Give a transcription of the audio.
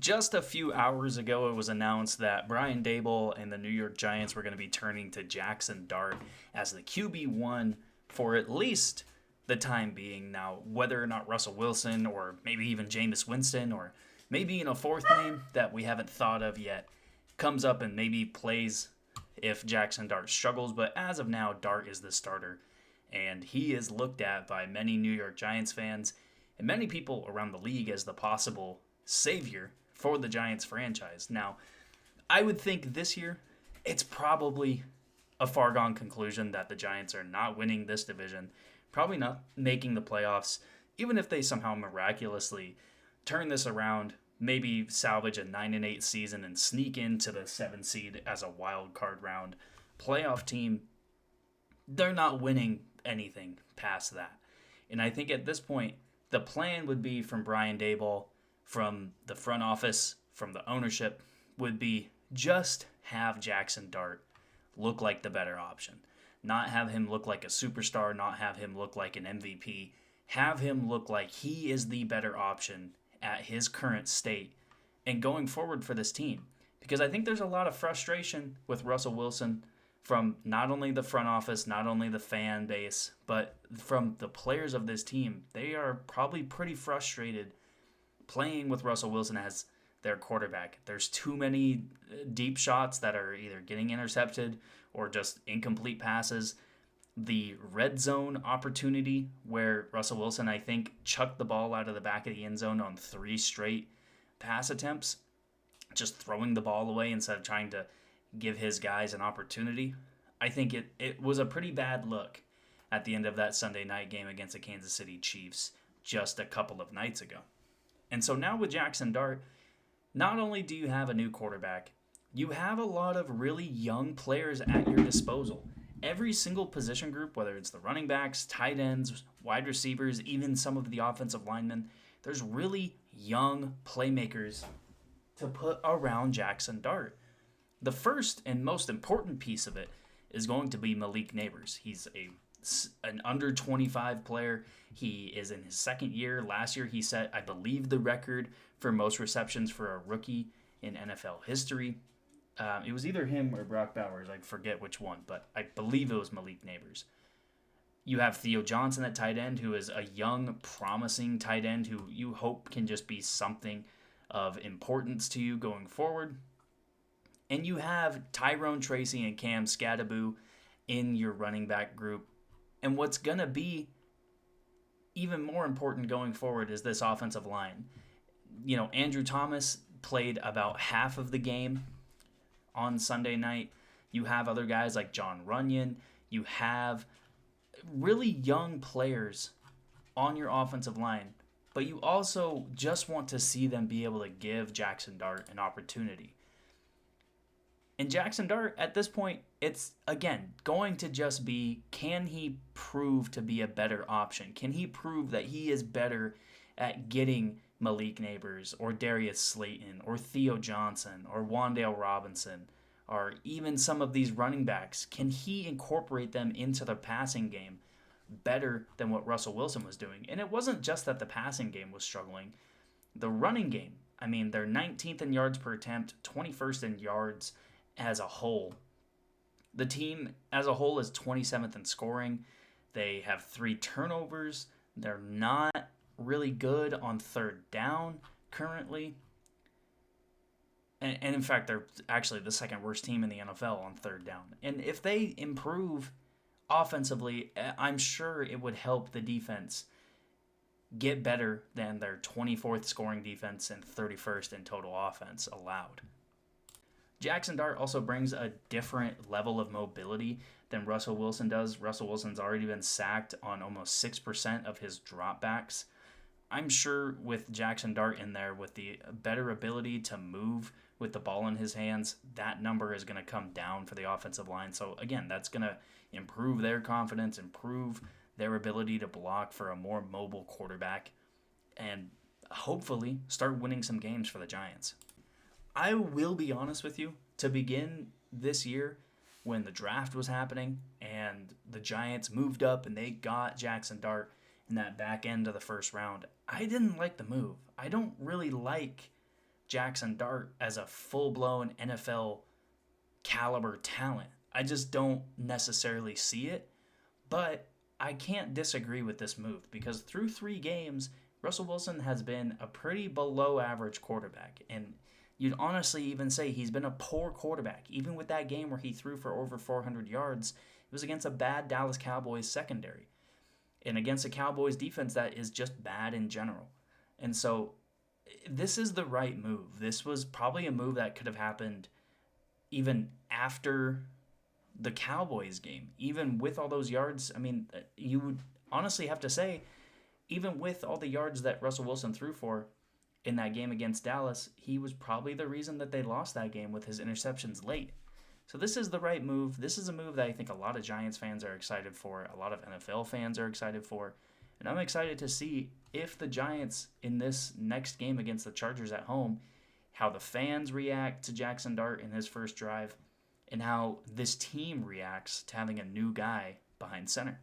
Just a few hours ago, it was announced that Brian Daboll and the New York Giants were going to be turning to Jaxson Dart as the QB1 for at least the time being. Now, whether or not Russell Wilson or maybe even Jameis Winston or maybe a fourth name that we haven't thought of yet comes up and maybe plays if Jaxson Dart struggles, but as of now, Dart is the starter, and he is looked at by many New York Giants fans and many people around the league as the possible savior for the Giants franchise. Now, I would think this year it's probably a foregone conclusion that the Giants are not winning this division, probably not making the playoffs, even if they somehow miraculously turn this around, maybe salvage a 9-8 season and sneak into the 7 seed as a wild card round playoff team. They're not winning anything past that. And I think at this point, the plan would be from Brian Daboll, from the front office, from the ownership, would be just have Jaxson Dart look like the better option. Not have him look like a superstar, not have him look like an MVP. Have him look like he is the better option at his current state and going forward for this team. Because I think there's a lot of frustration with Russell Wilson from not only the front office, not only the fan base, but from the players of this team. They are probably pretty frustrated playing with Russell Wilson as their quarterback. There's too many deep shots that are either getting intercepted or just incomplete passes. The red zone opportunity where Russell Wilson, I think, chucked the ball out of the back of the end zone on 3 straight pass attempts, just throwing the ball away instead of trying to give his guys an opportunity. I think it was a pretty bad look at the end of that Sunday night game against the Kansas City Chiefs just a couple of nights ago. And so now with Jaxson Dart, not only do you have a new quarterback, you have a lot of really young players at your disposal. Every single position group, whether it's the running backs, tight ends, wide receivers, even some of the offensive linemen, there's really young playmakers to put around Jaxson Dart. The first and most important piece of it is going to be Malik Neighbors. He's an under 25 player. He is in his second year. Last year he set, I believe, the record for most receptions for a rookie in NFL history. It was either him or Brock Bowers. I forget which one, but I believe it was Malik Neighbors. You have Theo Johnson at tight end, who is a young, promising tight end who you hope can just be something of importance to you going forward. And you have Tyrone Tracy and Cam Scadaboo in your running back group. And what's going to be even more important going forward is this offensive line. Andrew Thomas played about half of the game on Sunday night. You have other guys like John Runyon. You have really young players on your offensive line. But you also just want to see them be able to give Jaxson Dart an opportunity. And Jaxson Dart, at this point, it's, again, going to just be, can he prove to be a better option? Can he prove that he is better at getting Malik Neighbors or Darius Slayton or Theo Johnson or Wan'Dale Robinson or even some of these running backs? Can he incorporate them into the passing game better than what Russell Wilson was doing? And it wasn't just that the passing game was struggling. The running game, they're 19th in yards per attempt, 21st in yards as a whole. The team as a whole is 27th in scoring. They have 3 turnovers. They're not really good on third down currently. And in fact, they're actually the second worst team in the NFL on third down. And if they improve offensively, I'm sure it would help the defense get better than their 24th scoring defense and 31st in total offense allowed. Jaxson Dart also brings a different level of mobility than Russell Wilson does. Russell Wilson's already been sacked on almost 6% of his dropbacks. I'm sure with Jaxson Dart in there, with the better ability to move with the ball in his hands, that number is going to come down for the offensive line. So again, that's going to improve their confidence, improve their ability to block for a more mobile quarterback, and hopefully start winning some games for the Giants. I will be honest with you, to begin this year, when the draft was happening and the Giants moved up and they got Jaxson Dart in that back end of the first round, I didn't like the move. I don't really like Jaxson Dart as a full-blown NFL caliber talent. I just don't necessarily see it, but I can't disagree with this move because through 3 games, Russell Wilson has been a pretty below average quarterback. And you'd honestly even say he's been a poor quarterback. Even with that game where he threw for over 400 yards, it was against a bad Dallas Cowboys secondary and against a Cowboys defense that is just bad in general. And so this is the right move. This was probably a move that could have happened even after the Cowboys game. Even with all those yards, I mean, you would honestly have to say, even with all the yards that Russell Wilson threw for in that game against Dallas, he was probably the reason that they lost that game with his interceptions late. So this is the right move. This is a move that I think a lot of Giants fans are excited for. A lot of NFL fans are excited for. And I'm excited to see if the Giants in this next game against the Chargers at home, how the fans react to Jaxson Dart in his first drive, and how this team reacts to having a new guy behind center.